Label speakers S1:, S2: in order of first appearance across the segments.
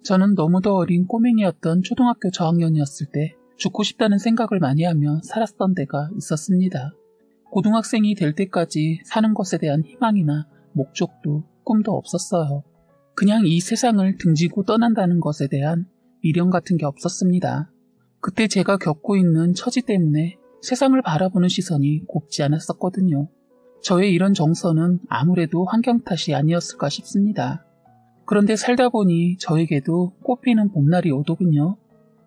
S1: 저는 너무도 어린 꼬맹이였던 초등학교 저학년이었을 때 죽고 싶다는 생각을 많이 하며 살았던 때가 있었습니다. 고등학생이 될 때까지 사는 것에 대한 희망이나 목적도 꿈도 없었어요. 그냥 이 세상을 등지고 떠난다는 것에 대한 미련 같은 게 없었습니다. 그때 제가 겪고 있는 처지 때문에 세상을 바라보는 시선이 곱지 않았었거든요. 저의 이런 정서는 아무래도 환경 탓이 아니었을까 싶습니다. 그런데 살다 보니 저에게도 꽃피는 봄날이 오더군요.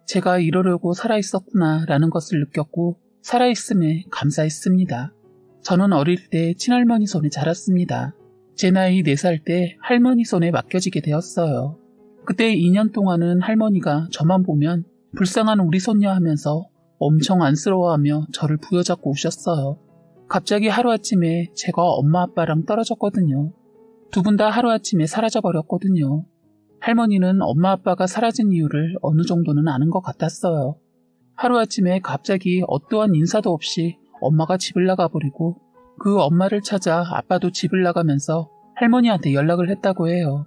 S1: 제가 이러려고 살아있었구나 라는 것을 느꼈고 살아있음에 감사했습니다. 저는 어릴 때 친할머니 손에 자랐습니다. 제 나이 4살 때 할머니 손에 맡겨지게 되었어요. 그때 2년 동안은 할머니가 저만 보면 불쌍한 우리 손녀 하면서 엄청 안쓰러워하며 저를 부여잡고 우셨어요. 갑자기 하루아침에 제가 엄마 아빠랑 떨어졌거든요. 두 분 다 하루아침에 사라져버렸거든요. 할머니는 엄마 아빠가 사라진 이유를 어느 정도는 아는 것 같았어요. 하루아침에 갑자기 어떠한 인사도 없이 엄마가 집을 나가버리고 그 엄마를 찾아 아빠도 집을 나가면서 할머니한테 연락을 했다고 해요.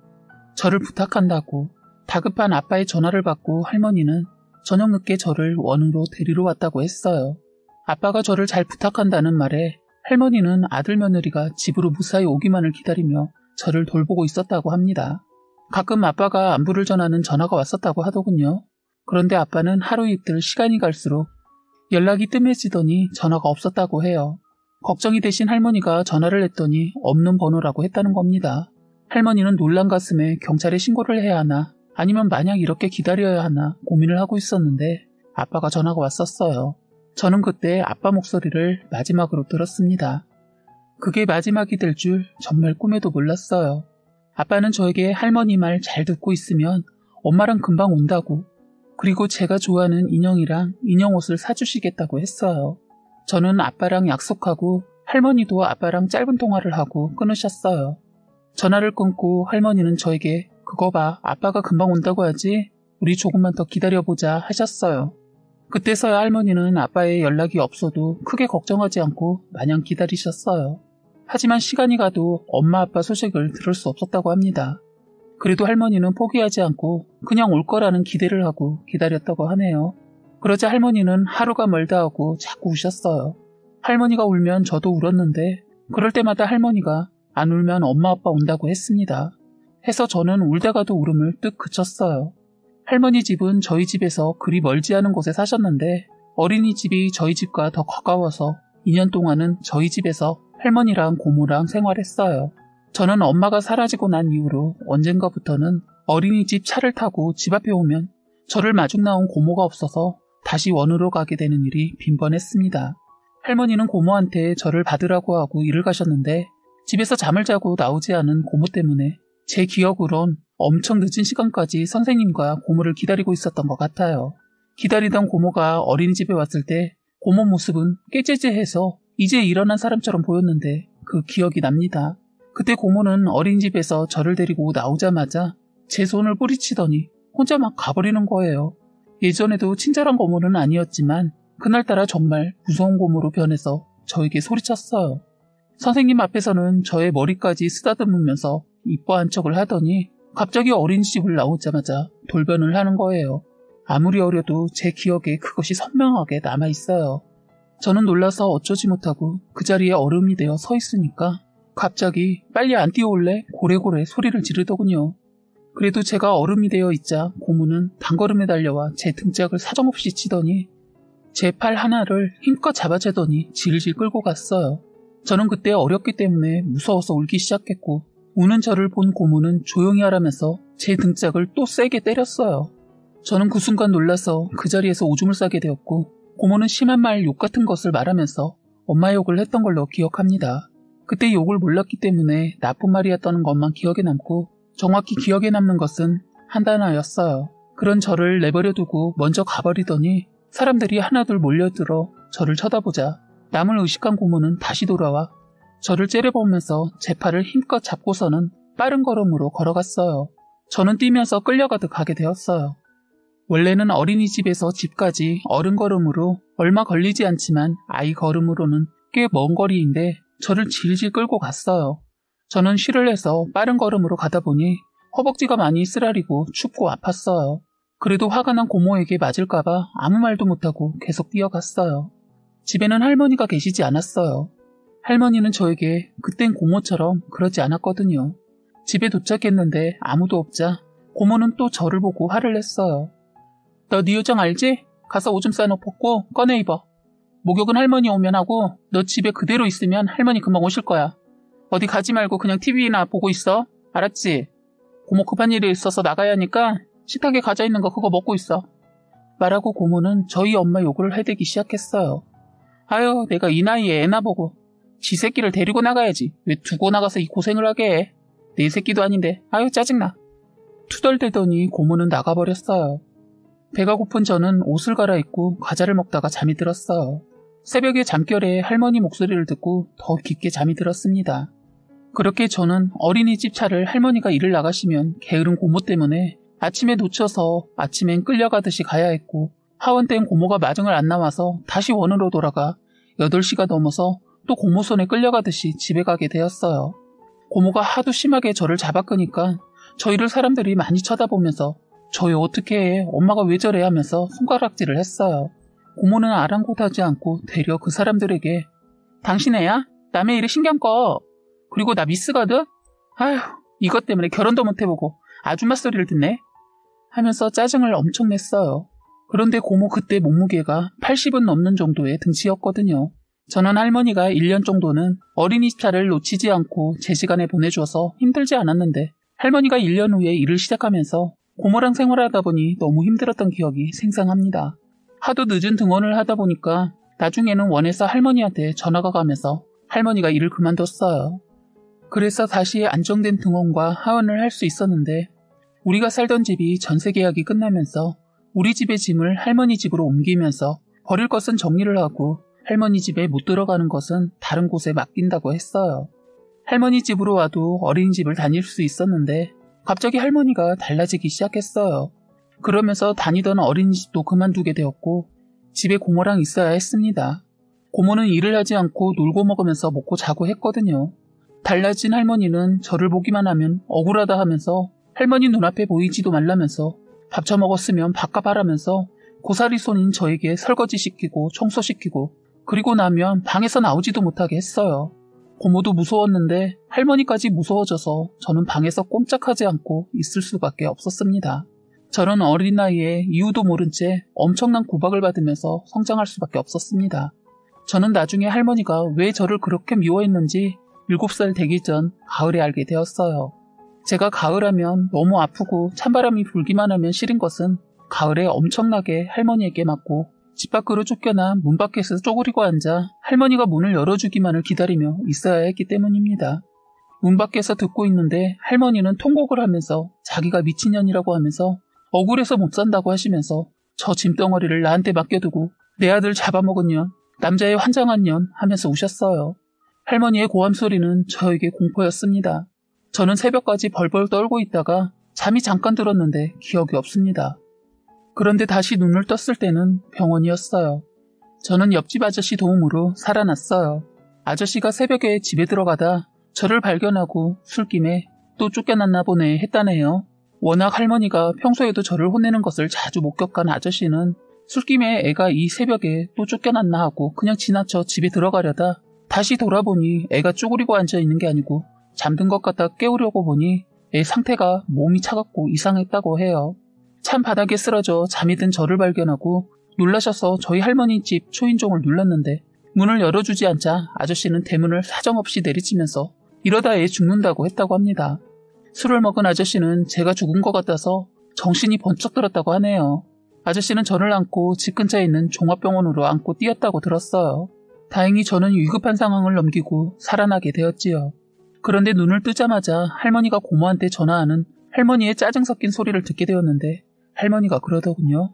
S1: 저를 부탁한다고. 다급한 아빠의 전화를 받고 할머니는 저녁 늦게 저를 원으로 데리러 왔다고 했어요. 아빠가 저를 잘 부탁한다는 말에 할머니는 아들 며느리가 집으로 무사히 오기만을 기다리며 저를 돌보고 있었다고 합니다. 가끔 아빠가 안부를 전하는 전화가 왔었다고 하더군요. 그런데 아빠는 하루 이틀 시간이 갈수록 연락이 뜸해지더니 전화가 없었다고 해요. 걱정이 되신 할머니가 전화를 했더니 없는 번호라고 했다는 겁니다. 할머니는 놀란 가슴에 경찰에 신고를 해야 하나 아니면 마냥 이렇게 기다려야 하나 고민을 하고 있었는데 아빠가 전화가 왔었어요. 저는 그때 아빠 목소리를 마지막으로 들었습니다. 그게 마지막이 될 줄 정말 꿈에도 몰랐어요. 아빠는 저에게 할머니 말 잘 듣고 있으면 엄마랑 금방 온다고, 그리고 제가 좋아하는 인형이랑 인형 옷을 사주시겠다고 했어요. 저는 아빠랑 약속하고 할머니도 아빠랑 짧은 통화를 하고 끊으셨어요. 전화를 끊고 할머니는 저에게 그거 봐, 아빠가 금방 온다고 하지? 우리 조금만 더 기다려보자 하셨어요. 그때서야 할머니는 아빠의 연락이 없어도 크게 걱정하지 않고 마냥 기다리셨어요. 하지만 시간이 가도 엄마 아빠 소식을 들을 수 없었다고 합니다. 그래도 할머니는 포기하지 않고 그냥 올 거라는 기대를 하고 기다렸다고 하네요. 그러자 할머니는 하루가 멀다 하고 자꾸 우셨어요. 할머니가 울면 저도 울었는데 그럴 때마다 할머니가 안 울면 엄마 아빠 온다고 했습니다. 해서 저는 울다가도 울음을 뚝 그쳤어요. 할머니 집은 저희 집에서 그리 멀지 않은 곳에 사셨는데 어린이집이 저희 집과 더 가까워서 2년 동안은 저희 집에서 할머니랑 고모랑 생활했어요. 저는 엄마가 사라지고 난 이후로 언젠가부터는 어린이집 차를 타고 집 앞에 오면 저를 마중 나온 고모가 없어서 다시 원으로 가게 되는 일이 빈번했습니다. 할머니는 고모한테 저를 받으라고 하고 일을 가셨는데 집에서 잠을 자고 나오지 않은 고모 때문에 제 기억으론 엄청 늦은 시간까지 선생님과 고모를 기다리고 있었던 것 같아요. 기다리던 고모가 어린이집에 왔을 때 고모 모습은 깨재재해서 이제 일어난 사람처럼 보였는데 그 기억이 납니다. 그때 고모는 어린이집에서 저를 데리고 나오자마자 제 손을 뿌리치더니 혼자 막 가버리는 거예요. 예전에도 친절한 고모는 아니었지만 그날따라 정말 무서운 고모로 변해서 저에게 소리쳤어요. 선생님 앞에서는 저의 머리까지 쓰다듬으면서 이뻐한 척을 하더니 갑자기 어린이집을 나오자마자 돌변을 하는 거예요. 아무리 어려도 제 기억에 그것이 선명하게 남아있어요. 저는 놀라서 어쩌지 못하고 그 자리에 얼음이 되어 서 있으니까 갑자기 빨리 안 뛰어올래? 고래고래 소리를 지르더군요. 그래도 제가 얼음이 되어 있자 고모는 단걸음에 달려와 제 등짝을 사정없이 치더니 제 팔 하나를 힘껏 잡아채더니 질질 끌고 갔어요. 저는 그때 어렸기 때문에 무서워서 울기 시작했고 우는 저를 본 고모는 조용히 하라면서 제 등짝을 또 세게 때렸어요. 저는 그 순간 놀라서 그 자리에서 오줌을 싸게 되었고 고모는 심한 말 욕 같은 것을 말하면서 엄마 욕을 했던 걸로 기억합니다. 그때 욕을 몰랐기 때문에 나쁜 말이었다는 것만 기억에 남고 정확히 기억에 남는 것은 한 단어였어요. 그런 저를 내버려 두고 먼저 가버리더니 사람들이 하나둘 몰려들어 저를 쳐다보자 남을 의식한 고모는 다시 돌아와 저를 째려보면서 제 팔을 힘껏 잡고서는 빠른 걸음으로 걸어갔어요. 저는 뛰면서 끌려가듯 가게 되었어요. 원래는 어린이집에서 집까지 어른 걸음으로 얼마 걸리지 않지만 아이 걸음으로는 꽤 먼 거리인데 저를 질질 끌고 갔어요. 저는 쉬를 해서 빠른 걸음으로 가다 보니 허벅지가 많이 쓰라리고 춥고 아팠어요. 그래도 화가 난 고모에게 맞을까봐 아무 말도 못하고 계속 뛰어갔어요. 집에는 할머니가 계시지 않았어요. 할머니는 저에게 그땐 고모처럼 그러지 않았거든요. 집에 도착했는데 아무도 없자 고모는 또 저를 보고 화를 냈어요. 너 네 요정 알지? 가서 오줌 싸놓고 꺼내 입어. 목욕은 할머니 오면 하고 너 집에 그대로 있으면 할머니 금방 오실 거야. 어디 가지 말고 그냥 TV나 보고 있어. 알았지? 고모 급한 일이 있어서 나가야 하니까 식탁에 과자 있는 거 그거 먹고 있어. 말하고 고모는 저희 엄마 욕을 해대기 시작했어요. 아유, 내가 이 나이에 애나 보고 지 새끼를 데리고 나가야지. 왜 두고 나가서 이 고생을 하게 해. 내 새끼도 아닌데. 아유, 짜증나. 투덜대더니 고모는 나가버렸어요. 배가 고픈 저는 옷을 갈아입고 과자를 먹다가 잠이 들었어요. 새벽에 잠결에 할머니 목소리를 듣고 더 깊게 잠이 들었습니다. 그렇게 저는 어린이집 차를 할머니가 일을 나가시면 게으른 고모 때문에 아침에 놓쳐서 아침엔 끌려가듯이 가야 했고 하원 땐 고모가 마중을 안 나와서 다시 원으로 돌아가 8시가 넘어서 또 고모 손에 끌려가듯이 집에 가게 되었어요. 고모가 하도 심하게 저를 잡아끄니까 저희를 사람들이 많이 쳐다보면서 저희 어떻게 해? 엄마가 왜 저래? 하면서 손가락질을 했어요. 고모는 아랑곳하지 않고 되려 그 사람들에게 당신 애야? 남의 일에 신경 꺼. 그리고 나 미스거든? 아휴, 이것 때문에 결혼도 못 해보고 아줌마 소리를 듣네. 하면서 짜증을 엄청 냈어요. 그런데 고모 그때 몸무게가 80은 넘는 정도의 등치였거든요. 저는 할머니가 1년 정도는 어린이집 차를 놓치지 않고 제 시간에 보내줘서 힘들지 않았는데 할머니가 1년 후에 일을 시작하면서 고모랑 생활하다 보니 너무 힘들었던 기억이 생생합니다. 하도 늦은 등원을 하다 보니까 나중에는 원에서 할머니한테 전화가 가면서 할머니가 일을 그만뒀어요. 그래서 다시 안정된 등원과 하원을 할 수 있었는데 우리가 살던 집이 전세 계약이 끝나면서 우리 집의 짐을 할머니 집으로 옮기면서 버릴 것은 정리를 하고 할머니 집에 못 들어가는 것은 다른 곳에 맡긴다고 했어요. 할머니 집으로 와도 어린이집을 다닐 수 있었는데 갑자기 할머니가 달라지기 시작했어요. 그러면서 다니던 어린이집도 그만두게 되었고 집에 고모랑 있어야 했습니다. 고모는 일을 하지 않고 놀고 먹으면서 먹고 자고 했거든요. 달라진 할머니는 저를 보기만 하면 억울하다 하면서 할머니 눈앞에 보이지도 말라면서 밥 처먹었으면 밥값 하라면서 고사리 손인 저에게 설거지시키고 청소시키고 그리고 나면 방에서 나오지도 못하게 했어요. 고모도 무서웠는데 할머니까지 무서워져서 저는 방에서 꼼짝하지 않고 있을 수밖에 없었습니다. 저는 어린 나이에 이유도 모른 채 엄청난 구박을 받으면서 성장할 수밖에 없었습니다. 저는 나중에 할머니가 왜 저를 그렇게 미워했는지 7살 되기 전 가을에 알게 되었어요. 제가 가을하면 너무 아프고 찬바람이 불기만 하면 싫은 것은 가을에 엄청나게 할머니에게 맞고 집 밖으로 쫓겨나 문 밖에서 쪼그리고 앉아 할머니가 문을 열어주기만을 기다리며 있어야 했기 때문입니다. 문 밖에서 듣고 있는데 할머니는 통곡을 하면서 자기가 미친년이라고 하면서 억울해서 못 산다고 하시면서 저 짐덩어리를 나한테 맡겨두고 내 아들 잡아먹은 년, 남자의 환장한 년 하면서 우셨어요. 할머니의 고함 소리는 저에게 공포였습니다. 저는 새벽까지 벌벌 떨고 있다가 잠이 잠깐 들었는데 기억이 없습니다. 그런데 다시 눈을 떴을 때는 병원이었어요. 저는 옆집 아저씨 도움으로 살아났어요. 아저씨가 새벽에 집에 들어가다 저를 발견하고 술김에 또 쫓겨났나 보네 했다네요. 워낙 할머니가 평소에도 저를 혼내는 것을 자주 목격한 아저씨는 술김에 애가 이 새벽에 또 쫓겨났나 하고 그냥 지나쳐 집에 들어가려다 다시 돌아보니 애가 쪼그리고 앉아있는 게 아니고 잠든 것 같다 깨우려고 보니 애 상태가 몸이 차갑고 이상했다고 해요. 찬 바닥에 쓰러져 잠이 든 저를 발견하고 놀라셔서 저희 할머니 집 초인종을 눌렀는데 문을 열어주지 않자 아저씨는 대문을 사정없이 내리치면서 이러다 애 죽는다고 했다고 합니다. 술을 먹은 아저씨는 제가 죽은 것 같아서 정신이 번쩍 들었다고 하네요. 아저씨는 저를 안고 집 근처에 있는 종합병원으로 안고 뛰었다고 들었어요. 다행히 저는 위급한 상황을 넘기고 살아나게 되었지요. 그런데 눈을 뜨자마자 할머니가 고모한테 전화하는 할머니의 짜증 섞인 소리를 듣게 되었는데 할머니가 그러더군요.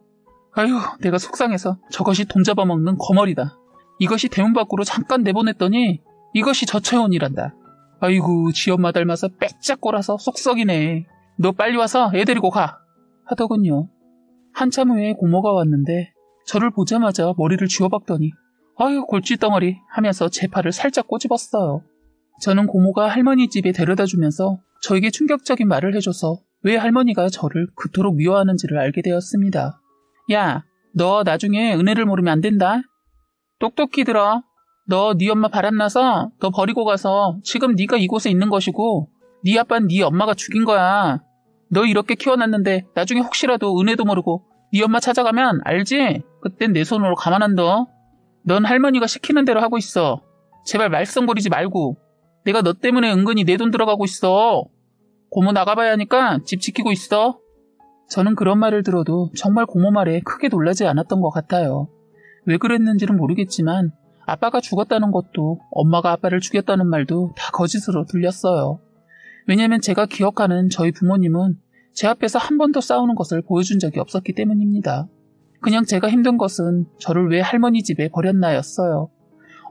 S1: 아휴, 내가 속상해서 저것이 돈 잡아먹는 거머리다. 이것이 대문 밖으로 잠깐 내보냈더니 이것이 저체온이란다. 아이고, 지 엄마 닮아서 빼짝 꼬라서 쏙썩이네. 너 빨리 와서 애 데리고 가. 하더군요. 한참 후에 고모가 왔는데 저를 보자마자 머리를 쥐어박더니 아유, 골칫덩어리 하면서 제 팔을 살짝 꼬집었어요. 저는 고모가 할머니 집에 데려다주면서 저에게 충격적인 말을 해줘서 왜 할머니가 저를 그토록 미워하는지를 알게 되었습니다. 야, 너 나중에 은혜를 모르면 안 된다. 똑똑히 들어. 너 네 엄마 바람나서 너 버리고 가서 지금 네가 이곳에 있는 것이고 네 아빠는 네 엄마가 죽인 거야. 너 이렇게 키워놨는데 나중에 혹시라도 은혜도 모르고 네 엄마 찾아가면 알지? 그땐 내 손으로 가만 안 둬. 넌 할머니가 시키는 대로 하고 있어. 제발 말썽거리지 말고. 내가 너 때문에 은근히 내 돈 들어가고 있어. 고모 나가봐야 하니까 집 지키고 있어. 저는 그런 말을 들어도 정말 고모 말에 크게 놀라지 않았던 것 같아요. 왜 그랬는지는 모르겠지만 아빠가 죽었다는 것도 엄마가 아빠를 죽였다는 말도 다 거짓으로 들렸어요. 왜냐면 제가 기억하는 저희 부모님은 제 앞에서 한 번도 싸우는 것을 보여준 적이 없었기 때문입니다. 그냥 제가 힘든 것은 저를 왜 할머니 집에 버렸나였어요.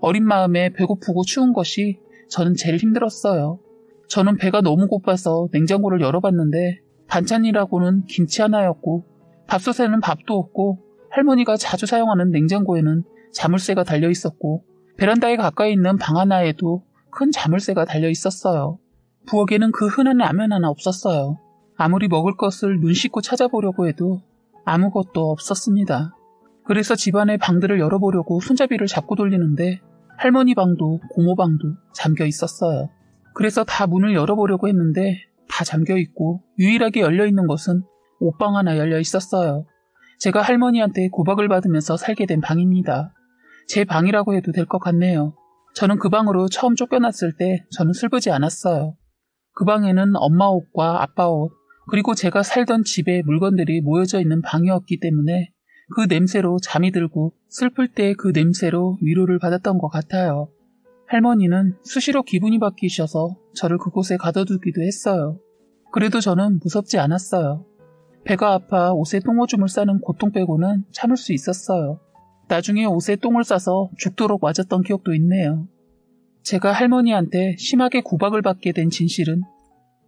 S1: 어린 마음에 배고프고 추운 것이 저는 제일 힘들었어요. 저는 배가 너무 고파서 냉장고를 열어봤는데 반찬이라고는 김치 하나였고 밥솥에는 밥도 없고 할머니가 자주 사용하는 냉장고에는 자물쇠가 달려있었고 베란다에 가까이 있는 방 하나에도 큰 자물쇠가 달려있었어요. 부엌에는 그 흔한 라면 하나 없었어요. 아무리 먹을 것을 눈 씻고 찾아보려고 해도 아무것도 없었습니다. 그래서 집안의 방들을 열어보려고 손잡이를 잡고 돌리는데 할머니 방도 고모 방도 잠겨 있었어요. 그래서 다 문을 열어보려고 했는데 다 잠겨 있고 유일하게 열려 있는 것은 옷방 하나 열려 있었어요. 제가 할머니한테 구박을 받으면서 살게 된 방입니다. 제 방이라고 해도 될 것 같네요. 저는 그 방으로 처음 쫓겨났을 때 저는 슬프지 않았어요. 그 방에는 엄마 옷과 아빠 옷 그리고 제가 살던 집에 물건들이 모여져 있는 방이었기 때문에 그 냄새로 잠이 들고 슬플 때 그 냄새로 위로를 받았던 것 같아요. 할머니는 수시로 기분이 바뀌셔서 저를 그곳에 가둬두기도 했어요. 그래도 저는 무섭지 않았어요. 배가 아파 옷에 똥오줌을 싸는 고통 빼고는 참을 수 있었어요. 나중에 옷에 똥을 싸서 죽도록 맞았던 기억도 있네요. 제가 할머니한테 심하게 구박을 받게 된 진실은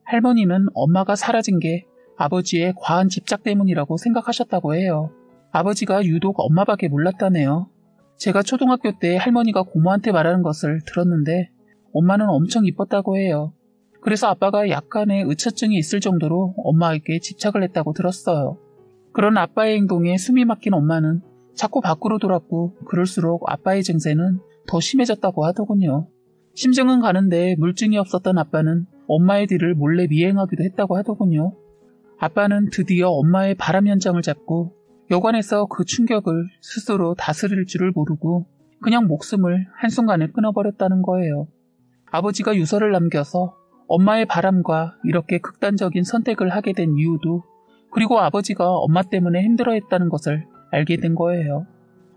S1: 할머니는 엄마가 사라진 게 아버지의 과한 집착 때문이라고 생각하셨다고 해요. 아버지가 유독 엄마밖에 몰랐다네요. 제가 초등학교 때 할머니가 고모한테 말하는 것을 들었는데 엄마는 엄청 이뻤다고 해요. 그래서 아빠가 약간의 의처증이 있을 정도로 엄마에게 집착을 했다고 들었어요. 그런 아빠의 행동에 숨이 막힌 엄마는 자꾸 밖으로 돌았고 그럴수록 아빠의 증세는 더 심해졌다고 하더군요. 심증은 가는데 물증이 없었던 아빠는 엄마의 뒤를 몰래 미행하기도 했다고 하더군요. 아빠는 드디어 엄마의 바람 현장을 잡고 여관에서 그 충격을 스스로 다스릴 줄을 모르고 그냥 목숨을 한순간에 끊어버렸다는 거예요. 아버지가 유서를 남겨서 엄마의 바람과 이렇게 극단적인 선택을 하게 된 이유도 그리고 아버지가 엄마 때문에 힘들어했다는 것을 알게 된 거예요.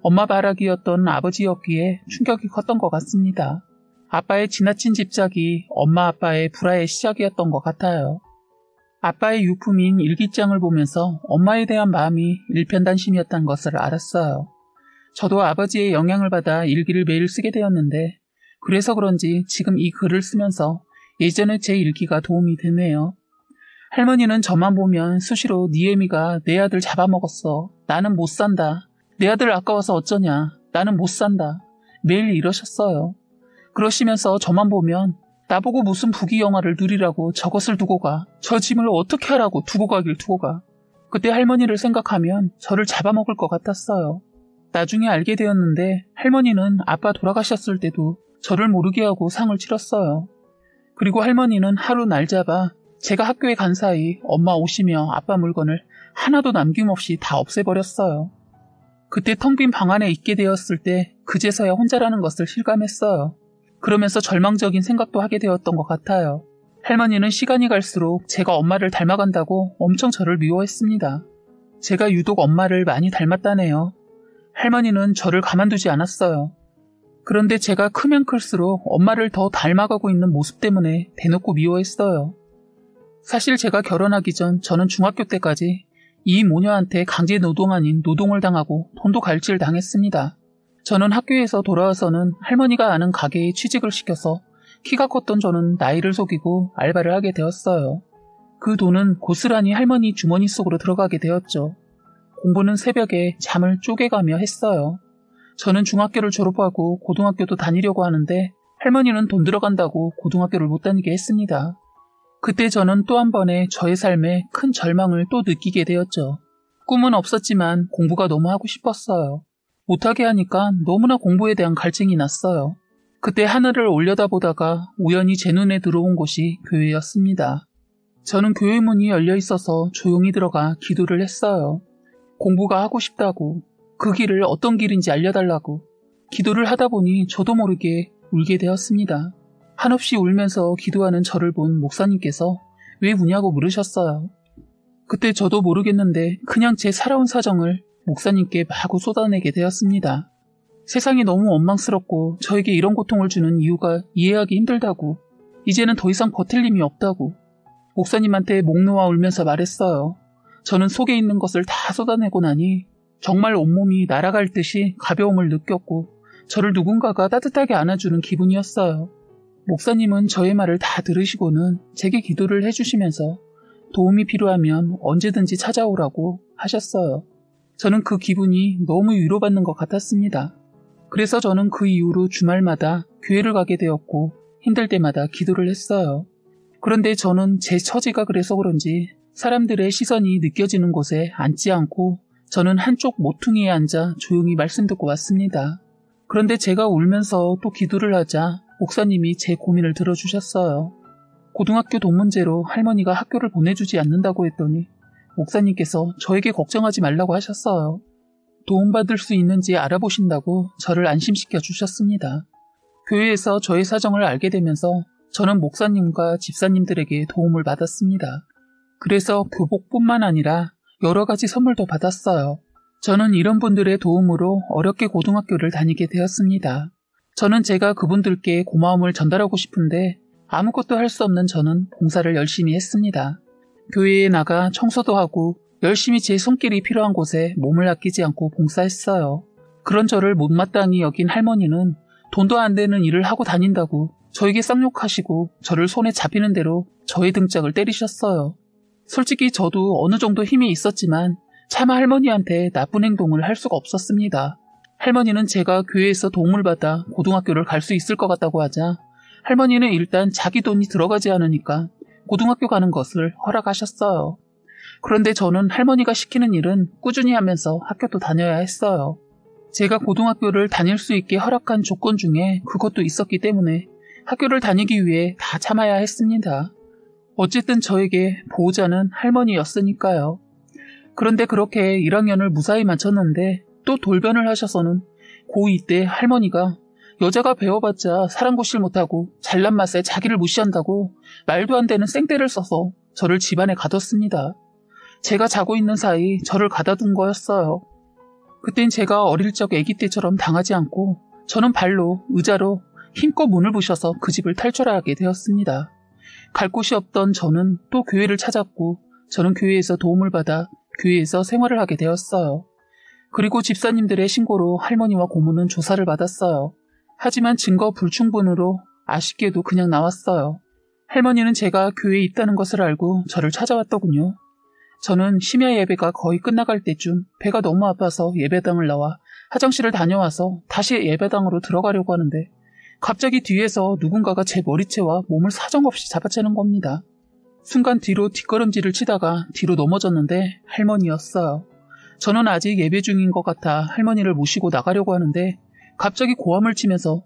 S1: 엄마 바라기였던 아버지였기에 충격이 컸던 것 같습니다. 아빠의 지나친 집착이 엄마 아빠의 불화의 시작이었던 것 같아요. 아빠의 유품인 일기장을 보면서 엄마에 대한 마음이 일편단심이었다는 것을 알았어요. 저도 아버지의 영향을 받아 일기를 매일 쓰게 되었는데 그래서 그런지 지금 이 글을 쓰면서 예전에 제 일기가 도움이 되네요. 할머니는 저만 보면 수시로 니에미가 내 아들 잡아먹었어. 나는 못 산다. 내 아들 아까워서 어쩌냐. 나는 못 산다. 매일 이러셨어요. 그러시면서 저만 보면 나보고 무슨 부귀영화를 누리라고 저것을 두고 가. 저 짐을 어떻게 하라고 두고 가길 두고 가. 그때 할머니를 생각하면 저를 잡아먹을 것 같았어요. 나중에 알게 되었는데 할머니는 아빠 돌아가셨을 때도 저를 모르게 하고 상을 치렀어요. 그리고 할머니는 하루 날 잡아 제가 학교에 간 사이 엄마 옷이며 아빠 물건을 하나도 남김없이 다 없애버렸어요. 그때 텅 빈 방 안에 있게 되었을 때 그제서야 혼자라는 것을 실감했어요. 그러면서 절망적인 생각도 하게 되었던 것 같아요. 할머니는 시간이 갈수록 제가 엄마를 닮아간다고 엄청 저를 미워했습니다. 제가 유독 엄마를 많이 닮았다네요. 할머니는 저를 가만두지 않았어요. 그런데 제가 크면 클수록 엄마를 더 닮아가고 있는 모습 때문에 대놓고 미워했어요. 사실 제가 결혼하기 전 저는 중학교 때까지 이 모녀한테 강제 노동 아닌 노동을 당하고 돈도 갈취를 당했습니다. 저는 학교에서 돌아와서는 할머니가 아는 가게에 취직을 시켜서 키가 컸던 저는 나이를 속이고 알바를 하게 되었어요. 그 돈은 고스란히 할머니 주머니 속으로 들어가게 되었죠. 공부는 새벽에 잠을 쪼개가며 했어요. 저는 중학교를 졸업하고 고등학교도 다니려고 하는데 할머니는 돈 들어간다고 고등학교를 못 다니게 했습니다. 그때 저는 또 한 번의 저의 삶에 큰 절망을 또 느끼게 되었죠. 꿈은 없었지만 공부가 너무 하고 싶었어요. 못하게 하니까 너무나 공부에 대한 갈증이 났어요. 그때 하늘을 올려다보다가 우연히 제 눈에 들어온 곳이 교회였습니다. 저는 교회 문이 열려 있어서 조용히 들어가 기도를 했어요. 공부가 하고 싶다고, 그 길을 어떤 길인지 알려달라고. 기도를 하다 보니 저도 모르게 울게 되었습니다. 한없이 울면서 기도하는 저를 본 목사님께서 왜 우냐고 물으셨어요. 그때 저도 모르겠는데 그냥 제 살아온 사정을 목사님께 마구 쏟아내게 되었습니다. 세상이 너무 원망스럽고 저에게 이런 고통을 주는 이유가 이해하기 힘들다고, 이제는 더 이상 버틸 힘이 없다고 목사님한테 목 놓아 울면서 말했어요. 저는 속에 있는 것을 다 쏟아내고 나니 정말 온몸이 날아갈 듯이 가벼움을 느꼈고 저를 누군가가 따뜻하게 안아주는 기분이었어요. 목사님은 저의 말을 다 들으시고는 제게 기도를 해주시면서 도움이 필요하면 언제든지 찾아오라고 하셨어요. 저는 그 기분이 너무 위로받는 것 같았습니다. 그래서 저는 그 이후로 주말마다 교회를 가게 되었고 힘들 때마다 기도를 했어요. 그런데 저는 제 처지가 그래서 그런지 사람들의 시선이 느껴지는 곳에 앉지 않고 저는 한쪽 모퉁이에 앉아 조용히 말씀 듣고 왔습니다. 그런데 제가 울면서 또 기도를 하자 목사님이 제 고민을 들어주셨어요. 고등학교 돈 문제로 할머니가 학교를 보내주지 않는다고 했더니 목사님께서 저에게 걱정하지 말라고 하셨어요. 도움받을 수 있는지 알아보신다고 저를 안심시켜 주셨습니다. 교회에서 저의 사정을 알게 되면서 저는 목사님과 집사님들에게 도움을 받았습니다. 그래서 교복뿐만 아니라 여러 가지 선물도 받았어요. 저는 이런 분들의 도움으로 어렵게 고등학교를 다니게 되었습니다. 저는 제가 그분들께 고마움을 전달하고 싶은데 아무것도 할 수 없는 저는 봉사를 열심히 했습니다. 교회에 나가 청소도 하고 열심히 제 손길이 필요한 곳에 몸을 아끼지 않고 봉사했어요. 그런 저를 못마땅히 여긴 할머니는 돈도 안 되는 일을 하고 다닌다고 저에게 쌍욕하시고 저를 손에 잡히는 대로 저의 등짝을 때리셨어요. 솔직히 저도 어느 정도 힘이 있었지만 차마 할머니한테 나쁜 행동을 할 수가 없었습니다. 할머니는 제가 교회에서 도움을 받아 고등학교를 갈 수 있을 것 같다고 하자 할머니는 일단 자기 돈이 들어가지 않으니까 고등학교 가는 것을 허락하셨어요. 그런데 저는 할머니가 시키는 일은 꾸준히 하면서 학교도 다녀야 했어요. 제가 고등학교를 다닐 수 있게 허락한 조건 중에 그것도 있었기 때문에 학교를 다니기 위해 다 참아야 했습니다. 어쨌든 저에게 보호자는 할머니였으니까요. 그런데 그렇게 1학년을 무사히 마쳤는데 또 돌변을 하셔서는 고2 때 할머니가 여자가 배워봤자 사랑고실 못하고 잘난 맛에 자기를 무시한다고 말도 안 되는 생떼를 써서 저를 집안에 가뒀습니다. 제가 자고 있는 사이 저를 가다둔 거였어요. 그땐 제가 어릴 적 아기 때처럼 당하지 않고 저는 발로, 의자로 힘껏 문을 부셔서 그 집을 탈출하게 되었습니다. 갈 곳이 없던 저는 또 교회를 찾았고 저는 교회에서 도움을 받아 교회에서 생활을 하게 되었어요. 그리고 집사님들의 신고로 할머니와 고모는 조사를 받았어요. 하지만 증거 불충분으로 아쉽게도 그냥 나왔어요. 할머니는 제가 교회에 있다는 것을 알고 저를 찾아왔더군요. 저는 심야 예배가 거의 끝나갈 때쯤 배가 너무 아파서 예배당을 나와 화장실을 다녀와서 다시 예배당으로 들어가려고 하는데 갑자기 뒤에서 누군가가 제 머리채와 몸을 사정없이 잡아채는 겁니다. 순간 뒤로 뒷걸음질을 치다가 뒤로 넘어졌는데 할머니였어요. 저는 아직 예배 중인 것 같아 할머니를 모시고 나가려고 하는데 갑자기 고함을 치면서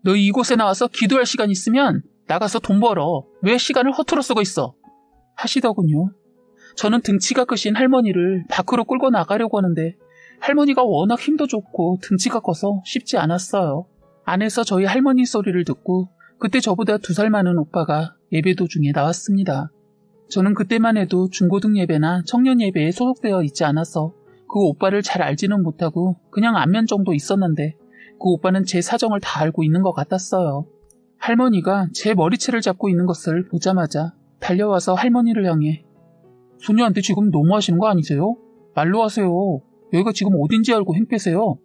S1: 너 이곳에 나와서 기도할 시간 있으면 나가서 돈 벌어. 왜 시간을 허투루 쓰고 있어? 하시더군요. 저는 등치가 크신 할머니를 밖으로 끌고 나가려고 하는데 할머니가 워낙 힘도 좋고 등치가 커서 쉽지 않았어요. 안에서 저희 할머니 소리를 듣고 그때 저보다 2살 많은 오빠가 예배 도중에 나왔습니다. 저는 그때만 해도 중고등 예배나 청년 예배에 소속되어 있지 않아서 그 오빠를 잘 알지는 못하고 그냥 안면 정도 있었는데 그 오빠는 제 사정을 다 알고 있는 것 같았어요. 할머니가 제 머리채를 잡고 있는 것을 보자마자 달려와서 할머니를 향해 소녀한테 지금 너무하시는 거 아니세요? 말로 하세요. 여기가 지금 어딘지 알고 행패세요.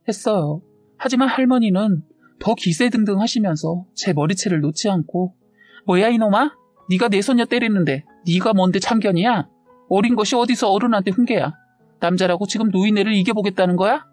S1: 했어요. 하지만 할머니는 더 기세등등 하시면서 제 머리채를 놓지 않고 뭐야 이놈아? 네가 내 손녀 때리는데 네가 뭔데 참견이야? 어린 것이 어디서 어른한테 훈계야? 남자라고 지금 노인네를 이겨보겠다는 거야?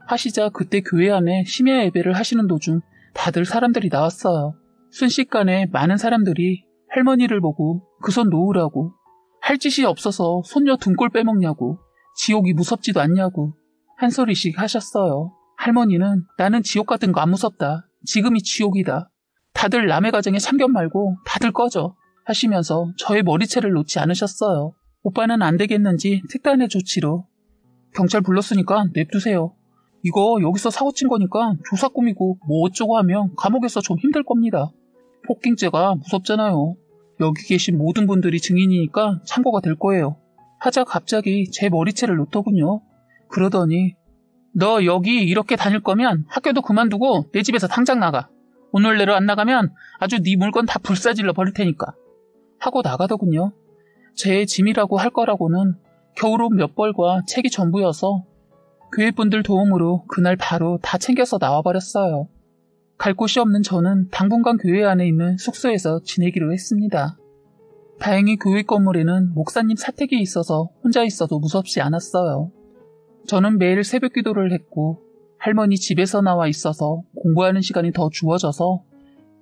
S1: 하시자 그때 교회 안에 심야 예배를 하시는 도중 다들 사람들이 나왔어요. 순식간에 많은 사람들이 할머니를 보고 그 손 놓으라고, 할 짓이 없어서 손녀 등골 빼먹냐고, 지옥이 무섭지도 않냐고 한 소리씩 하셨어요. 할머니는 나는 지옥 같은 거 안 무섭다. 지금이 지옥이다. 다들 남의 가정에 참견 말고 다들 꺼져 하시면서 저의 머리채를 놓지 않으셨어요. 오빠는 안 되겠는지 특단의 조치로 경찰 불렀으니까 냅두세요. 이거 여기서 사고 친 거니까 조사 꾸미고 뭐 어쩌고 하면 감옥에서 좀 힘들 겁니다. 폭행죄가 무섭잖아요. 여기 계신 모든 분들이 증인이니까 참고가 될 거예요. 하자 갑자기 제 머리채를 놓더군요. 그러더니 너 여기 이렇게 다닐 거면 학교도 그만두고 내 집에서 당장 나가. 오늘 내로 안 나가면 아주 네 물건 다 불사질러 버릴 테니까. 하고 나가더군요. 제 짐이라고 할 거라고는 겨울옷 몇 벌과 책이 전부여서 교회분들 도움으로 그날 바로 다 챙겨서 나와버렸어요. 갈 곳이 없는 저는 당분간 교회 안에 있는 숙소에서 지내기로 했습니다. 다행히 교회 건물에는 목사님 사택이 있어서 혼자 있어도 무섭지 않았어요. 저는 매일 새벽 기도를 했고 할머니 집에서 나와 있어서 공부하는 시간이 더 주어져서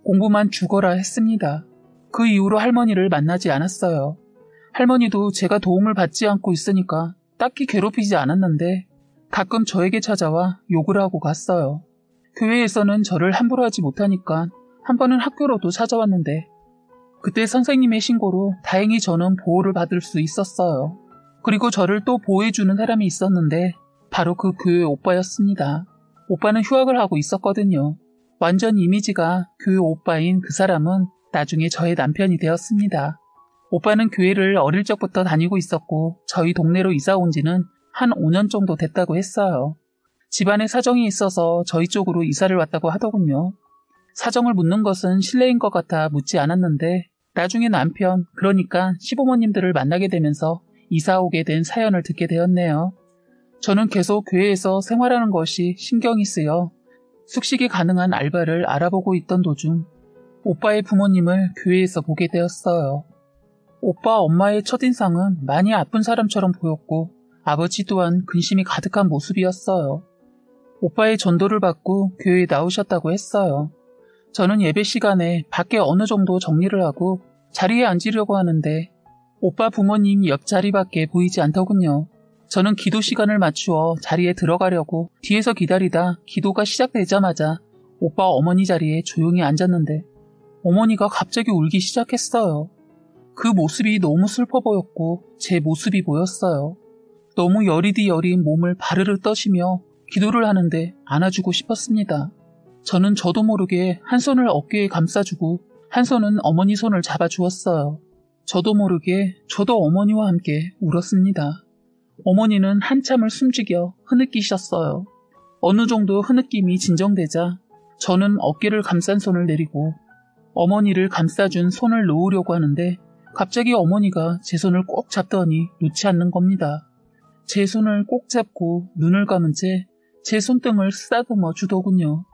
S1: 공부만 죽어라 했습니다. 그 이후로 할머니를 만나지 않았어요. 할머니도 제가 도움을 받지 않고 있으니까 딱히 괴롭히지 않았는데 가끔 저에게 찾아와 욕을 하고 갔어요. 교회에서는 저를 함부로 하지 못하니까 한 번은 학교로도 찾아왔는데 그때 선생님의 신고로 다행히 저는 보호를 받을 수 있었어요. 그리고 저를 또 보호해주는 사람이 있었는데 바로 그 교회 오빠였습니다. 오빠는 휴학을 하고 있었거든요. 완전 이미지가 교회 오빠인 그 사람은 나중에 저의 남편이 되었습니다. 오빠는 교회를 어릴 적부터 다니고 있었고 저희 동네로 이사 온 지는 한 5년 정도 됐다고 했어요. 집안에 사정이 있어서 저희 쪽으로 이사를 왔다고 하더군요. 사정을 묻는 것은 실례인 것 같아 묻지 않았는데 나중에 남편, 그러니까 시부모님들을 만나게 되면서 이사 오게 된 사연을 듣게 되었네요. 저는 계속 교회에서 생활하는 것이 신경이 쓰여 숙식이 가능한 알바를 알아보고 있던 도중 오빠의 부모님을 교회에서 보게 되었어요. 오빠 엄마의 첫인상은 많이 아픈 사람처럼 보였고 아버지 또한 근심이 가득한 모습이었어요. 오빠의 전도를 받고 교회에 나오셨다고 했어요. 저는 예배 시간에 밖에 어느 정도 정리를 하고 자리에 앉으려고 하는데 오빠 부모님 옆자리밖에 보이지 않더군요. 저는 기도 시간을 맞추어 자리에 들어가려고 뒤에서 기다리다 기도가 시작되자마자 오빠 어머니 자리에 조용히 앉았는데 어머니가 갑자기 울기 시작했어요. 그 모습이 너무 슬퍼 보였고 제 모습이 보였어요. 너무 여리디 여린 몸을 바르르 떠시며 기도를 하는데 안아주고 싶었습니다. 저는 저도 모르게 한 손을 어깨에 감싸주고 한 손은 어머니 손을 잡아주었어요. 저도 모르게 저도 어머니와 함께 울었습니다. 어머니는 한참을 숨죽여 흐느끼셨어요. 어느 정도 흐느낌이 진정되자 저는 어깨를 감싼 손을 내리고 어머니를 감싸준 손을 놓으려고 하는데 갑자기 어머니가 제 손을 꼭 잡더니 놓지 않는 겁니다. 제 손을 꼭 잡고 눈을 감은 채 제 손등을 쓰다듬어 주더군요.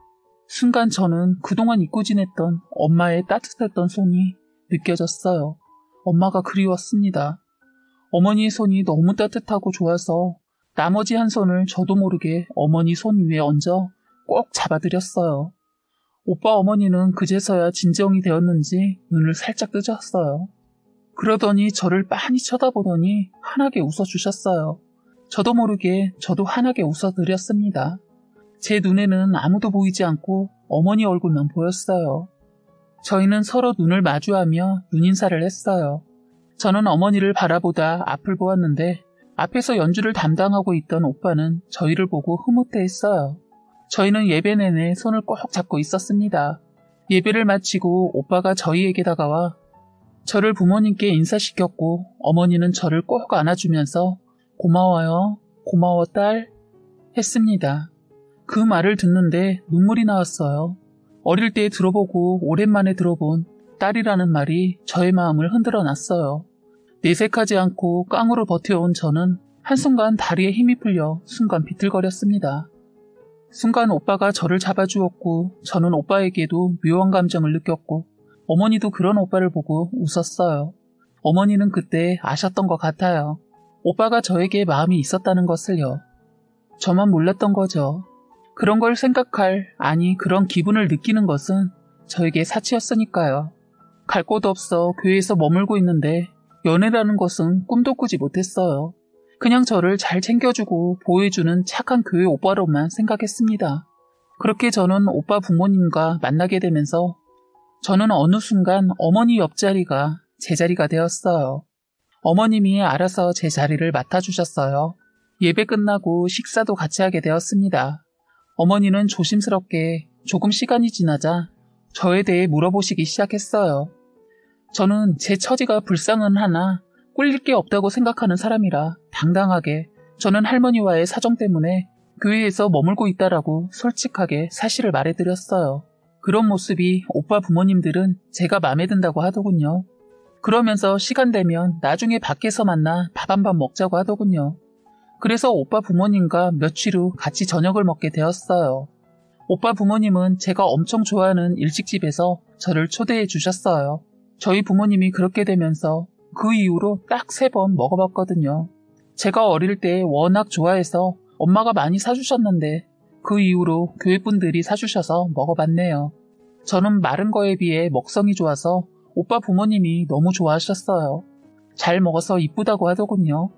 S1: 순간 저는 그동안 잊고 지냈던 엄마의 따뜻했던 손이 느껴졌어요. 엄마가 그리웠습니다. 어머니의 손이 너무 따뜻하고 좋아서 나머지 한 손을 저도 모르게 어머니 손 위에 얹어 꼭 잡아드렸어요. 오빠 어머니는 그제서야 진정이 되었는지 눈을 살짝 뜨셨어요. 그러더니 저를 빤히 쳐다보더니 환하게 웃어주셨어요. 저도 모르게 저도 환하게 웃어드렸습니다. 제 눈에는 아무도 보이지 않고 어머니 얼굴만 보였어요. 저희는 서로 눈을 마주하며 눈인사를 했어요. 저는 어머니를 바라보다 앞을 보았는데 앞에서 연주를 담당하고 있던 오빠는 저희를 보고 흐뭇해했어요. 저희는 예배 내내 손을 꼭 잡고 있었습니다. 예배를 마치고 오빠가 저희에게 다가와 저를 부모님께 인사시켰고 어머니는 저를 꼭 안아주면서 고마워요, 고마워 딸 했습니다. 그 말을 듣는데 눈물이 나왔어요. 어릴 때 들어보고 오랜만에 들어본 딸이라는 말이 저의 마음을 흔들어 놨어요. 내색하지 않고 깡으로 버텨온 저는 한순간 다리에 힘이 풀려 순간 비틀거렸습니다. 순간 오빠가 저를 잡아주었고 저는 오빠에게도 묘한 감정을 느꼈고 어머니도 그런 오빠를 보고 웃었어요. 어머니는 그때 아셨던 것 같아요. 오빠가 저에게 마음이 있었다는 것을요. 저만 몰랐던 거죠. 그런 걸 생각할, 아니 그런 기분을 느끼는 것은 저에게 사치였으니까요. 갈 곳 없어 교회에서 머물고 있는데 연애라는 것은 꿈도 꾸지 못했어요. 그냥 저를 잘 챙겨주고 보호해주는 착한 교회 오빠로만 생각했습니다. 그렇게 저는 오빠 부모님과 만나게 되면서 저는 어느 순간 어머니 옆자리가 제 자리가 되었어요. 어머님이 알아서 제 자리를 맡아주셨어요. 예배 끝나고 식사도 같이 하게 되었습니다. 어머니는 조심스럽게 조금 시간이 지나자 저에 대해 물어보시기 시작했어요. 저는 제 처지가 불쌍은 하나 꿀릴 게 없다고 생각하는 사람이라 당당하게 저는 할머니와의 사정 때문에 교회에서 머물고 있다라고 솔직하게 사실을 말해드렸어요. 그런 모습이 오빠 부모님들은 제가 마음에 든다고 하더군요. 그러면서 시간 되면 나중에 밖에서 만나 밥 한 번 먹자고 하더군요. 그래서 오빠 부모님과 며칠 후 같이 저녁을 먹게 되었어요. 오빠 부모님은 제가 엄청 좋아하는 일식집에서 저를 초대해 주셨어요. 저희 부모님이 그렇게 되면서 그 이후로 딱 3번 먹어봤거든요. 제가 어릴 때 워낙 좋아해서 엄마가 많이 사주셨는데 그 이후로 교회분들이 사주셔서 먹어봤네요. 저는 마른 거에 비해 먹성이 좋아서 오빠 부모님이 너무 좋아하셨어요. 잘 먹어서 이쁘다고 하더군요.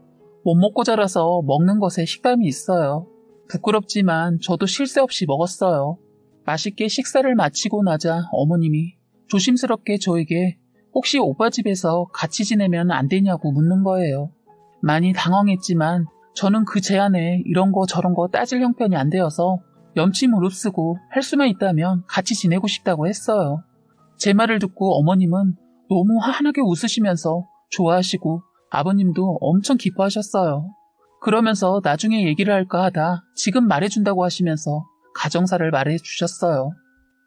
S1: 못 먹고 자라서 먹는 것에 식감이 있어요. 부끄럽지만 저도 쉴 새 없이 먹었어요. 맛있게 식사를 마치고 나자 어머님이 조심스럽게 저에게 혹시 오빠 집에서 같이 지내면 안 되냐고 묻는 거예요. 많이 당황했지만 저는 그 제안에 이런 거 저런 거 따질 형편이 안 되어서 염치 무릅쓰고 할 수만 있다면 같이 지내고 싶다고 했어요. 제 말을 듣고 어머님은 너무 환하게 웃으시면서 좋아하시고 아버님도 엄청 기뻐하셨어요. 그러면서 나중에 얘기를 할까 하다 지금 말해준다고 하시면서 가정사를 말해주셨어요.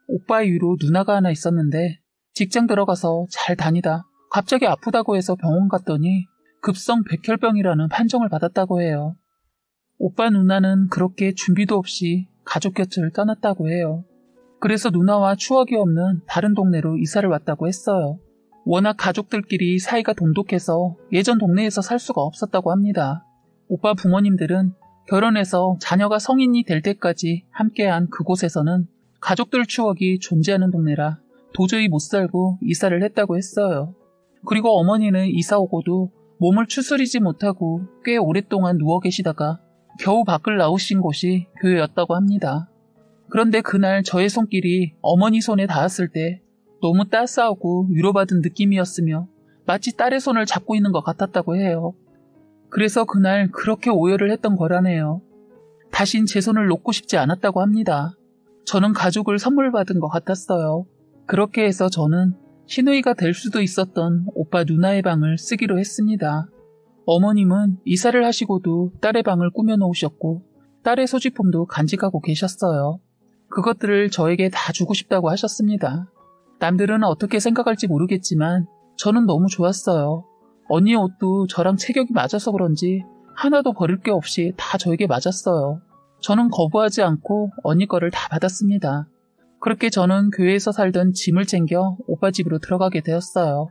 S1: 오빠 이후로 누나가 하나 있었는데 직장 들어가서 잘 다니다 갑자기 아프다고 해서 병원 갔더니 급성 백혈병이라는 판정을 받았다고 해요. 오빠 누나는 그렇게 준비도 없이 가족 곁을 떠났다고 해요. 그래서 누나와 추억이 없는 다른 동네로 이사를 왔다고 했어요. 워낙 가족들끼리 사이가 돈독해서 예전 동네에서 살 수가 없었다고 합니다. 오빠 부모님들은 결혼해서 자녀가 성인이 될 때까지 함께한 그곳에서는 가족들 추억이 존재하는 동네라 도저히 못 살고 이사를 했다고 했어요. 그리고 어머니는 이사 오고도 몸을 추스리지 못하고 꽤 오랫동안 누워 계시다가 겨우 밖을 나오신 곳이 교회였다고 합니다. 그런데 그날 저의 손길이 어머니 손에 닿았을 때 너무 따스하고 위로받은 느낌이었으며 마치 딸의 손을 잡고 있는 것 같았다고 해요. 그래서 그날 그렇게 오열을 했던 거라네요. 다신 제 손을 놓고 싶지 않았다고 합니다. 저는 가족을 선물 받은 것 같았어요. 그렇게 해서 저는 시누이가 될 수도 있었던 오빠 누나의 방을 쓰기로 했습니다. 어머님은 이사를 하시고도 딸의 방을 꾸며놓으셨고 딸의 소지품도 간직하고 계셨어요. 그것들을 저에게 다 주고 싶다고 하셨습니다. 남들은 어떻게 생각할지 모르겠지만 저는 너무 좋았어요. 언니 옷도 저랑 체격이 맞아서 그런지 하나도 버릴 게 없이 다 저에게 맞았어요. 저는 거부하지 않고 언니 거를 다 받았습니다. 그렇게 저는 교회에서 살던 짐을 챙겨 오빠 집으로 들어가게 되었어요.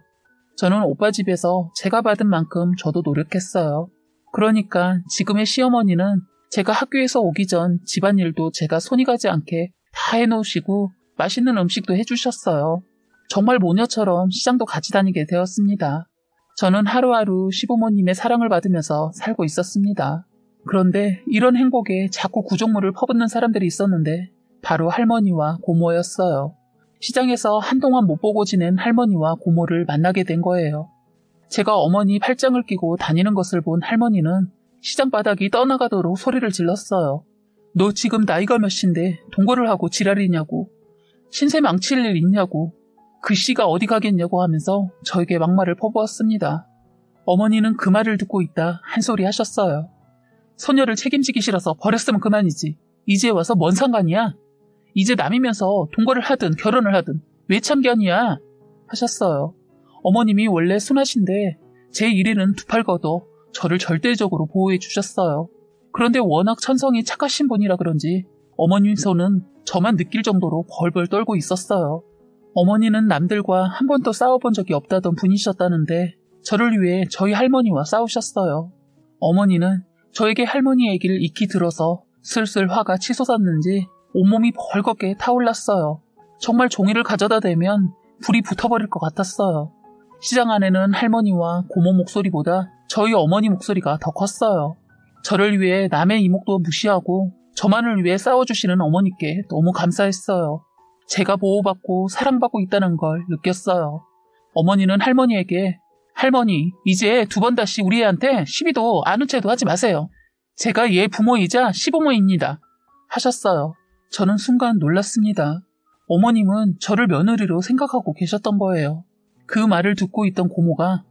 S1: 저는 오빠 집에서 제가 받은 만큼 저도 노력했어요. 그러니까 지금의 시어머니는 제가 학교에서 오기 전 집안일도 제가 손이 가지 않게 다 해놓으시고 맛있는 음식도 해주셨어요. 정말 모녀처럼 시장도 같이 다니게 되었습니다. 저는 하루하루 시부모님의 사랑을 받으면서 살고 있었습니다. 그런데 이런 행복에 자꾸 구종물을 퍼붓는 사람들이 있었는데 바로 할머니와 고모였어요. 시장에서 한동안 못 보고 지낸 할머니와 고모를 만나게 된 거예요. 제가 어머니 팔짱을 끼고 다니는 것을 본 할머니는 시장 바닥이 떠나가도록 소리를 질렀어요. 너 지금 나이가 몇인데 동거를 하고 지랄이냐고. 신세 망칠 일 있냐고. 그 씨가 어디 가겠냐고 하면서 저에게 막말을 퍼부었습니다. 어머니는 그 말을 듣고 있다 한 소리 하셨어요. 소녀를 책임지기 싫어서 버렸으면 그만이지. 이제 와서 뭔 상관이야? 이제 남이면서 동거를 하든 결혼을 하든 왜 참견이야? 하셨어요. 어머님이 원래 순하신데 제 일에는 두 팔 걷어 저를 절대적으로 보호해 주셨어요. 그런데 워낙 천성이 착하신 분이라 그런지 어머님 손은 저만 느낄 정도로 벌벌 떨고 있었어요. 어머니는 남들과 한 번도 싸워본 적이 없다던 분이셨다는데 저를 위해 저희 할머니와 싸우셨어요. 어머니는 저에게 할머니 얘기를 익히 들어서 슬슬 화가 치솟았는지 온몸이 벌겋게 타올랐어요. 정말 종이를 가져다 대면 불이 붙어버릴 것 같았어요. 시장 안에는 할머니와 고모 목소리보다 저희 어머니 목소리가 더 컸어요. 저를 위해 남의 이목도 무시하고 저만을 위해 싸워주시는 어머니께 너무 감사했어요. 제가 보호받고 사랑받고 있다는 걸 느꼈어요. 어머니는 할머니에게 할머니, 이제 2번 다시 우리 애한테 시비도 아는 체도 하지 마세요. 제가 얘 부모이자 시부모입니다. 하셨어요. 저는 순간 놀랐습니다. 어머님은 저를 며느리로 생각하고 계셨던 거예요. 그 말을 듣고 있던 고모가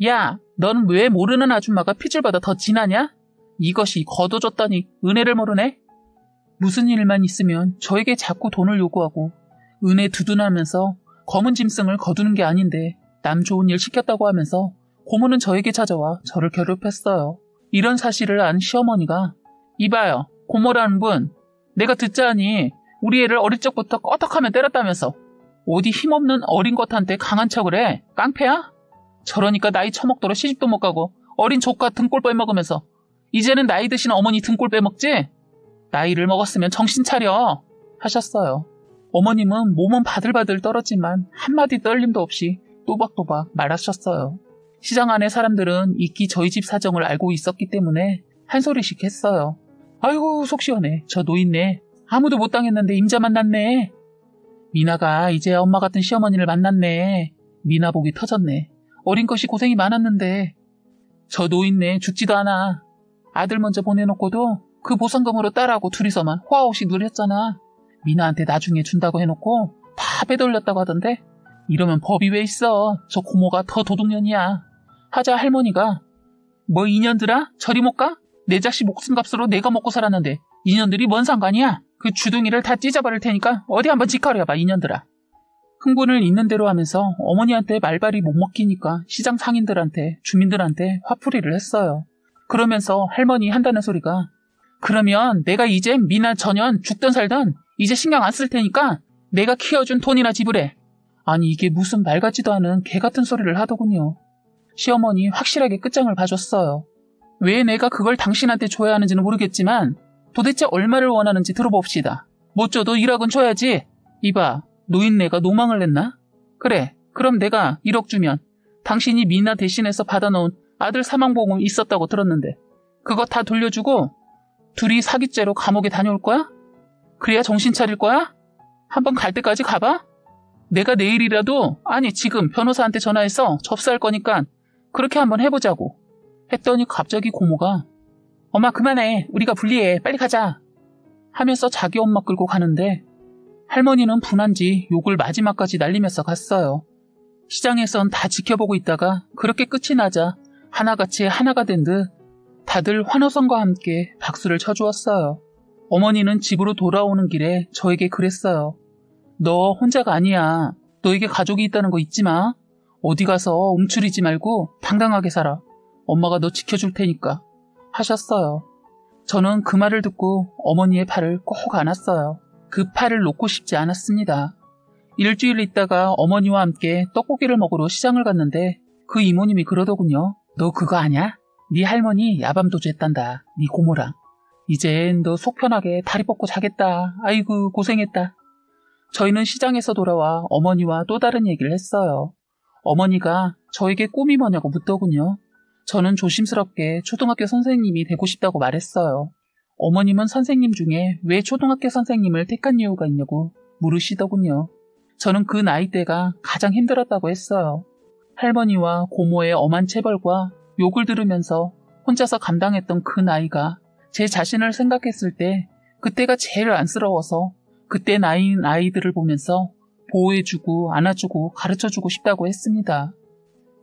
S1: 야, 넌 왜 모르는 아줌마가 핏줄보다 더 진하냐? 이것이 거둬줬다니 은혜를 모르네? 무슨 일만 있으면 저에게 자꾸 돈을 요구하고 은혜 두둔하면서 검은 짐승을 거두는 게 아닌데 남 좋은 일 시켰다고 하면서 고모는 저에게 찾아와 저를 괴롭혔어요. 이런 사실을 안 시어머니가 이봐요, 고모라는 분, 내가 듣자하니 우리 애를 어릴 적부터 꺼덕하면 때렸다면서 어디 힘없는 어린 것한테 강한 척을 해? 깡패야? 저러니까 나이 처먹도록 시집도 못 가고 어린 조카 등골 빼먹으면서 이제는 나이 드신 어머니 등골 빼먹지? 나이를 먹었으면 정신 차려 하셨어요. 어머님은 몸은 바들바들 떨었지만 한마디 떨림도 없이 또박또박 말하셨어요. 시장 안의 사람들은 익히 저희 집 사정을 알고 있었기 때문에 한 소리씩 했어요. 아이고 속 시원해. 저 노인네 아무도 못 당했는데 임자 만났네. 미나가 이제 엄마 같은 시어머니를 만났네. 미나 복이 터졌네. 어린 것이 고생이 많았는데 저 노인네 죽지도 않아. 아들 먼저 보내놓고도 그 보상금으로 딸하고 둘이서만 호화없이 누렸잖아. 미나한테 나중에 준다고 해놓고 다 빼돌렸다고 하던데 이러면 법이 왜 있어. 저 고모가 더 도둑년이야. 하자 할머니가 뭐 이년들아? 저리 못 가? 내 자식 목숨값으로 내가 먹고 살았는데 이년들이 뭔 상관이야? 그 주둥이를 다 찢어버릴 테니까 어디 한번 직하려봐 이년들아. 흥분을 있는 대로 하면서 어머니한테 말발이 못 먹히니까 시장 상인들한테 주민들한테 화풀이를 했어요. 그러면서 할머니 한다는 소리가 그러면 내가 이제 미나 전년 죽든 살든 이제 신경 안 쓸 테니까 내가 키워준 돈이나 지불해. 아니 이게 무슨 말 같지도 않은 개 같은 소리를 하더군요. 시어머니 확실하게 끝장을 봐줬어요. 왜 내가 그걸 당신한테 줘야 하는지는 모르겠지만 도대체 얼마를 원하는지 들어봅시다. 못 줘도 1억은 줘야지. 이봐, 노인네가 노망을 냈나? 그래, 그럼 내가 1억 주면 당신이 미나 대신해서 받아놓은 아들 사망보험 있었다고 들었는데 그거 다 돌려주고 둘이 사기죄로 감옥에 다녀올 거야? 그래야 정신 차릴 거야? 한번 갈 때까지 가봐? 내가 내일이라도 아니 지금 변호사한테 전화해서 접수할 거니까 그렇게 한번 해보자고 했더니 갑자기 고모가 엄마 그만해. 우리가 불리해. 빨리 가자. 하면서 자기 엄마 끌고 가는데 할머니는 분한지 욕을 마지막까지 날리면서 갔어요. 시장에선 다 지켜보고 있다가 그렇게 끝이 나자 하나같이 하나가 된 듯 다들 환호성과 함께 박수를 쳐주었어요. 어머니는 집으로 돌아오는 길에 저에게 그랬어요. 너 혼자가 아니야. 너에게 가족이 있다는 거 잊지 마. 어디 가서 움츠리지 말고 당당하게 살아. 엄마가 너 지켜줄 테니까. 하셨어요. 저는 그 말을 듣고 어머니의 팔을 꼭 안았어요. 그 팔을 놓고 싶지 않았습니다. 일주일 있다가 어머니와 함께 떡고기를 먹으러 시장을 갔는데 그 이모님이 그러더군요. 너 그거 아냐? 네 할머니 야밤도주 했단다. 네 고모랑. 이젠 너 속 편하게 다리 뻗고 자겠다. 아이고 고생했다. 저희는 시장에서 돌아와 어머니와 또 다른 얘기를 했어요. 어머니가 저에게 꿈이 뭐냐고 묻더군요. 저는 조심스럽게 초등학교 선생님이 되고 싶다고 말했어요. 어머님은 선생님 중에 왜 초등학교 선생님을 택한 이유가 있냐고 물으시더군요. 저는 그 나이대가 가장 힘들었다고 했어요. 할머니와 고모의 엄한 체벌과 욕을 들으면서 혼자서 감당했던 그 나이가 제 자신을 생각했을 때 그때가 제일 안쓰러워서 그때 나이인 아이들을 보면서 보호해주고 안아주고 가르쳐주고 싶다고 했습니다.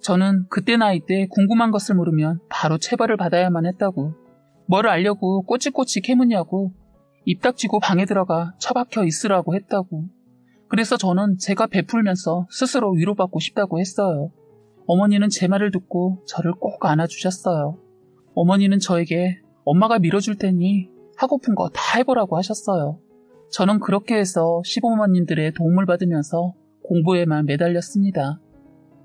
S1: 저는 그때 나이 때 궁금한 것을 물으면 바로 체벌을 받아야만 했다고. 뭘 알려고 꼬치꼬치 캐묻냐고. 입 닥치고 방에 들어가 처박혀 있으라고 했다고. 그래서 저는 제가 베풀면서 스스로 위로받고 싶다고 했어요. 어머니는 제 말을 듣고 저를 꼭 안아주셨어요. 어머니는 저에게 엄마가 밀어줄 테니 하고픈 거 다 해보라고 하셨어요. 저는 그렇게 해서 시부모님들의 도움을 받으면서 공부에만 매달렸습니다.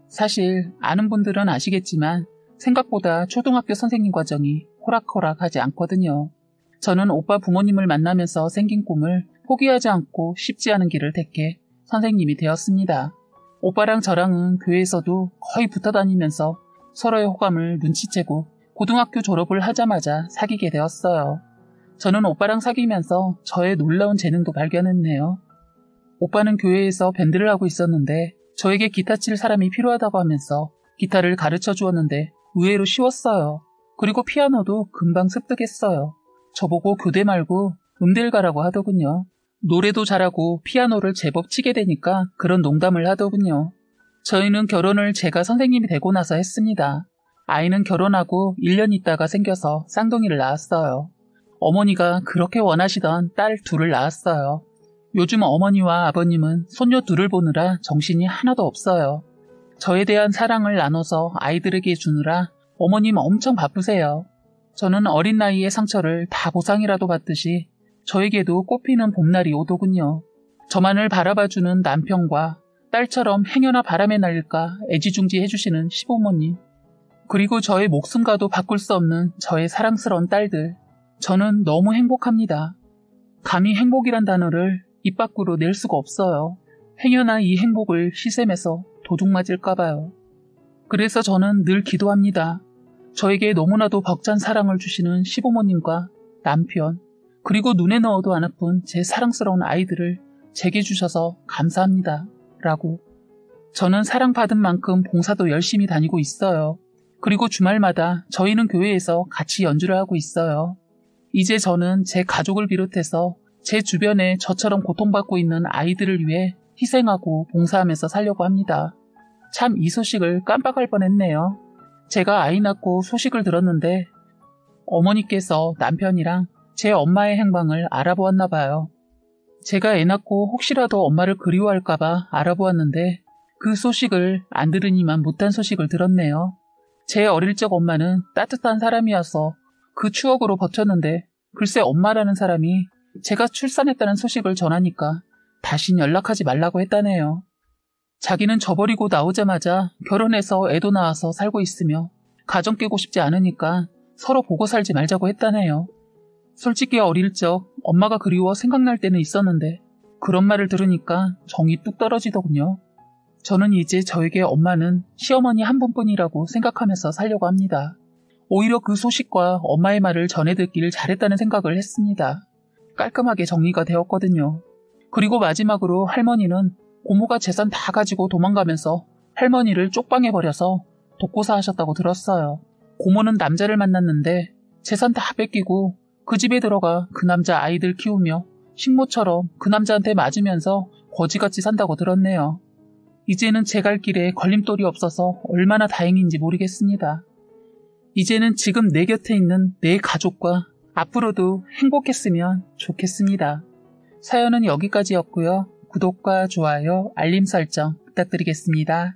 S1: 사실 아는 분들은 아시겠지만 생각보다 초등학교 선생님 과정이 호락호락하지 않거든요. 저는 오빠 부모님을 만나면서 생긴 꿈을 포기하지 않고 쉽지 않은 길을 택해 선생님이 되었습니다. 오빠랑 저랑은 교회에서도 거의 붙어 다니면서 서로의 호감을 눈치채고 고등학교 졸업을 하자마자 사귀게 되었어요. 저는 오빠랑 사귀면서 저의 놀라운 재능도 발견했네요. 오빠는 교회에서 밴드를 하고 있었는데 저에게 기타 칠 사람이 필요하다고 하면서 기타를 가르쳐 주었는데 의외로 쉬웠어요. 그리고 피아노도 금방 습득했어요. 저보고 교대 말고 음대를 가라고 하더군요. 노래도 잘하고 피아노를 제법 치게 되니까 그런 농담을 하더군요. 저희는 결혼을 제가 선생님이 되고 나서 했습니다. 아이는 결혼하고 1년 있다가 생겨서 쌍둥이를 낳았어요. 어머니가 그렇게 원하시던 딸 둘을 낳았어요. 요즘 어머니와 아버님은 손녀 둘을 보느라 정신이 하나도 없어요. 저에 대한 사랑을 나눠서 아이들에게 주느라 어머님 엄청 바쁘세요. 저는 어린 나이의 상처를 다 보상이라도 받듯이 저에게도 꽃피는 봄날이 오더군요. 저만을 바라봐주는 남편과 딸처럼 행여나 바람에 날릴까 애지중지 해주시는 시부모님, 그리고 저의 목숨과도 바꿀 수 없는 저의 사랑스러운 딸들, 저는 너무 행복합니다. 감히 행복이란 단어를 입 밖으로 낼 수가 없어요. 행여나 이 행복을 시샘해서 도둑 맞을까봐요. 그래서 저는 늘 기도합니다. 저에게 너무나도 벅찬 사랑을 주시는 시부모님과 남편, 그리고 눈에 넣어도 안 아픈 제 사랑스러운 아이들을 제게 주셔서 감사합니다. 라고. 저는 사랑받은 만큼 봉사도 열심히 다니고 있어요. 그리고 주말마다 저희는 교회에서 같이 연주를 하고 있어요. 이제 저는 제 가족을 비롯해서 제 주변에 저처럼 고통받고 있는 아이들을 위해 희생하고 봉사하면서 살려고 합니다. 참 이 소식을 깜빡할 뻔했네요. 제가 아이 낳고 소식을 들었는데 어머니께서 남편이랑 제 엄마의 행방을 알아보았나 봐요. 제가 애 낳고 혹시라도 엄마를 그리워할까봐 알아보았는데 그 소식을 안 들으니만 못한 소식을 들었네요. 제 어릴 적 엄마는 따뜻한 사람이어서 그 추억으로 버텼는데 글쎄 엄마라는 사람이 제가 출산했다는 소식을 전하니까 다신 연락하지 말라고 했다네요. 자기는 저버리고 나오자마자 결혼해서 애도 낳아서 살고 있으며 가정 깨고 싶지 않으니까 서로 보고 살지 말자고 했다네요. 솔직히 어릴 적 엄마가 그리워 생각날 때는 있었는데 그런 말을 들으니까 정이 뚝 떨어지더군요. 저는 이제 저에게 엄마는 시어머니 한 분뿐이라고 생각하면서 살려고 합니다. 오히려 그 소식과 엄마의 말을 전해 듣기를 잘했다는 생각을 했습니다. 깔끔하게 정리가 되었거든요. 그리고 마지막으로 할머니는 고모가 재산 다 가지고 도망가면서 할머니를 쪽방해버려서 독고사 하셨다고 들었어요. 고모는 남자를 만났는데 재산 다 뺏기고 그 집에 들어가 그 남자 아이들 키우며 식모처럼 그 남자한테 맞으면서 거지같이 산다고 들었네요. 이제는 제 갈 길에 걸림돌이 없어서 얼마나 다행인지 모르겠습니다. 이제는 지금 내 곁에 있는 내 가족과 앞으로도 행복했으면 좋겠습니다. 사연은 여기까지였고요. 구독과 좋아요, 알림 설정 부탁드리겠습니다.